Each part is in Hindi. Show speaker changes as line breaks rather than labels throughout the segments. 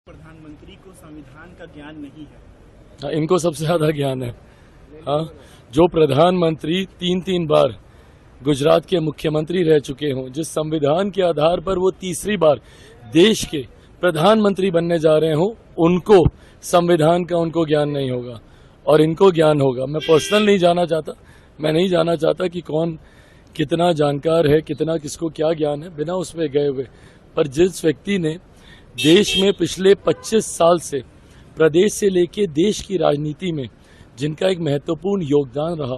प्रधानमंत्री को संविधान का ज्ञान नहीं है।
हाँ, इनको सबसे ज्यादा ज्ञान है। हाँ, जो प्रधानमंत्री तीन बार गुजरात के मुख्यमंत्री रह चुके हों, जिस संविधान के आधार पर वो तीसरी बार देश के प्रधानमंत्री बनने जा रहे हों, उनको संविधान का उनको ज्ञान नहीं होगा और इनको ज्ञान होगा। मैं पर्सनल नहीं जाना चाहता, मैं नहीं जाना चाहता कि कौन कितना जानकार है, कितना किसको क्या ज्ञान है, बिना उसमें गए हुए। पर जिस व्यक्ति ने देश में पिछले 25 साल से प्रदेश से लेके देश की राजनीति में जिनका एक महत्वपूर्ण योगदान रहा,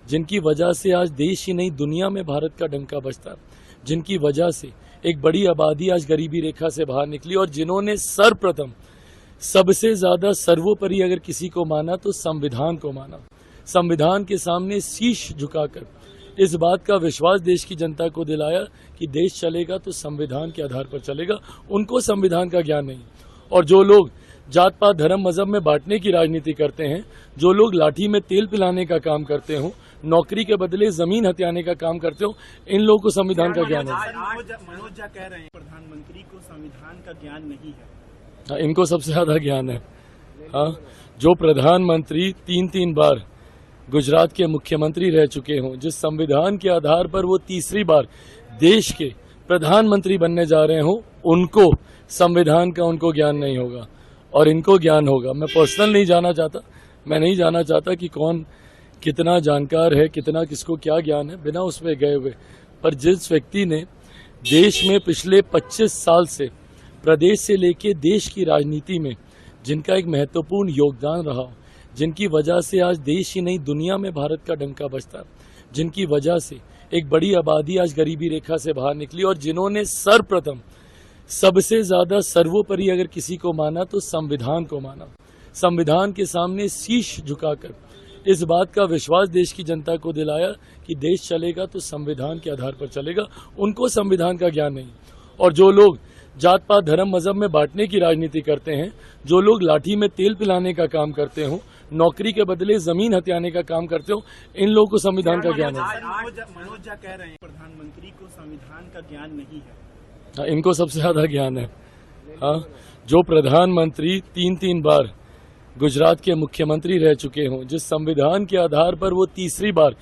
जिनकी वजह से आज देश ही नहीं दुनिया में भारत का डंका बजता, जिनकी वजह से एक बड़ी आबादी आज गरीबी रेखा से बाहर निकली और जिन्होंने सर्वप्रथम सबसे ज्यादा सर्वोपरि अगर किसी को माना तो संविधान को माना, संविधान के सामने शीश झुकाकर इस बात का विश्वास देश की जनता को दिलाया कि देश चलेगा तो संविधान के आधार पर चलेगा, उनको संविधान का ज्ञान नहीं। और जो लोग जात पात धर्म मजहब में बांटने की राजनीति करते हैं, जो लोग लाठी में तेल पिलाने का काम करते हो, नौकरी के बदले जमीन हथियाने का काम करते हो, इन लोगों को संविधान का ज्ञान है।
मनोज झा कह रहे हैं प्रधानमंत्री को संविधान का ज्ञान नहीं है।
हाँ, इनको सबसे ज्यादा ज्ञान है। हाँ, जो प्रधानमंत्री तीन बार गुजरात के मुख्यमंत्री रह चुके हों, जिस संविधान के आधार पर वो तीसरी बार देश के प्रधानमंत्री बनने जा रहे हों, उनको संविधान का उनको ज्ञान नहीं होगा और इनको ज्ञान होगा। मैं पर्सनल नहीं जाना चाहता, मैं नहीं जाना चाहता कि कौन कितना जानकार है, कितना किसको क्या ज्ञान है, बिना उसमें गए हुए। पर जिस व्यक्ति ने देश में पिछले 25 साल से प्रदेश से लेके देश की राजनीति में जिनका एक महत्वपूर्ण योगदान रहा, जिनकी वजह से आज देश ही नहीं दुनिया में भारत का डंका बजता, जिनकी वजह से एक बड़ी आबादी आज गरीबी रेखा से बाहर निकली और जिन्होंने सर्वप्रथम सबसे ज्यादा सर्वोपरि अगर किसी को माना तो संविधान को माना, संविधान के सामने शीश झुकाकर इस बात का विश्वास देश की जनता को दिलाया कि देश चलेगा तो संविधान के आधार पर चलेगा, उनको संविधान का ज्ञान नहीं। और जो लोग जात पात धर्म मजहब में बांटने की राजनीति करते हैं, जो लोग लाठी में तेल पिलाने का काम करते हो, नौकरी के बदले जमीन हथियाने का काम करते हो, इन लोगों को संविधान का ज्ञान है।
मनोज झा कह रहे हैं प्रधानमंत्री को संविधान का ज्ञान नहीं है।
हाँ, इनको सबसे ज्यादा ज्ञान है। हाँ, जो प्रधानमंत्री तीन बार गुजरात के मुख्यमंत्री रह चुके हों, जिस संविधान के आधार पर वो तीसरी बार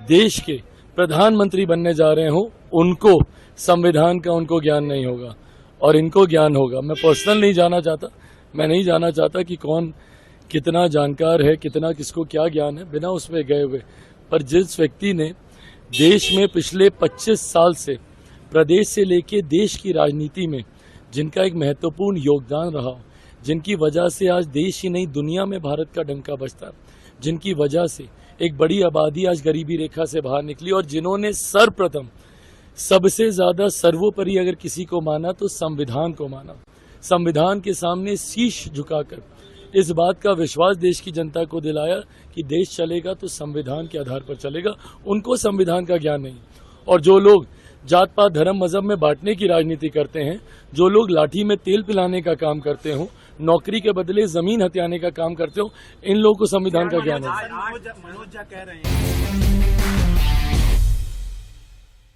देश के प्रधानमंत्री बनने जा रहे हों, उनको संविधान का उनको ज्ञान नहीं होगा और इनको ज्ञान होगा। मैं पर्सनल नहीं जाना चाहता, मैं नहीं जाना चाहता कि कौन कितना जानकार है, कितना किसको क्या ज्ञान है, बिना उसमें गए हुए। पर जिस व्यक्ति ने देश में पिछले 25 साल से प्रदेश से लेके देश की राजनीति में जिनका एक महत्वपूर्ण योगदान रहा, जिनकी वजह से आज देश ही नहीं दुनिया में भारत का डंका बजता, जिनकी वजह से एक बड़ी आबादी आज गरीबी रेखा से बाहर निकली और जिन्होंने सर्वप्रथम सबसे ज्यादा सर्वोपरि अगर किसी को माना तो संविधान को माना, संविधान के सामने शीश झुकाकर इस बात का विश्वास देश की जनता को दिलाया कि देश चलेगा तो संविधान के आधार पर चलेगा, उनको संविधान का ज्ञान नहीं। और जो लोग जात पात धर्म मजहब में बांटने की राजनीति करते हैं, जो लोग लाठी में तेल पिलाने का काम करते हो, नौकरी के बदले जमीन हथियाने का काम करते हो, इन लोगों को संविधान का ज्ञान है।
मनोज झा कह रहे हैं